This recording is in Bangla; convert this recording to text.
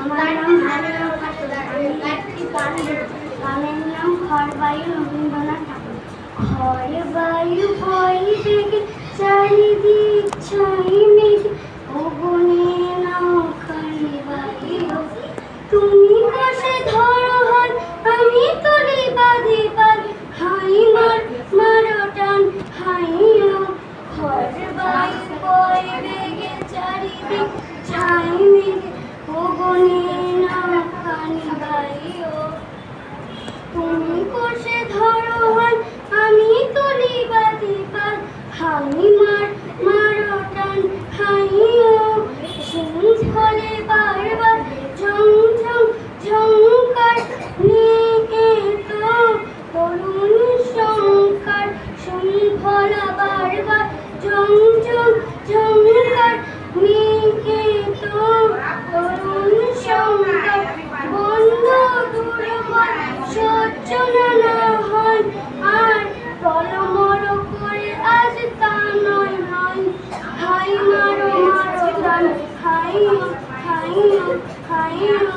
আমার নাম হালিমা খাতুন। আমি একটি গান লিখি। গানের নাম খড় বায়ু রবীন্দ্রনাথ ঠাকুর। খড় বায়ু বয় বেগে চারিদিক ছাই মেঘে ওগনে নাও খড় বায়ু। তুমি বসে ধরো হাত আমি তুলি বাঁধি বাঁধ। হাই মার মারো টান হাইও। খড় বায়ু বয় বেগে চারিদিক ছাই মেঘে ওগনে নাও খড় বায়ু। তুমি বসে ধরো হাত আমি তুলি বাঁধি বাঁধ। হাই মার মারো টান হাইও। শৃঙ্খলে বারবার ঝং ঝং ঝংকার নিহিত তরুণ সংকার। শৃঙ্খলা বারবার ঝং ঝং ঝংকার নিহিত তরুণ সংকার। বন্ধ দুর্বার সহ্য না হয় আর টলমল করে আজ তা নয় নয়। হাই মারো মারো টান হাইও হাইও হাইও।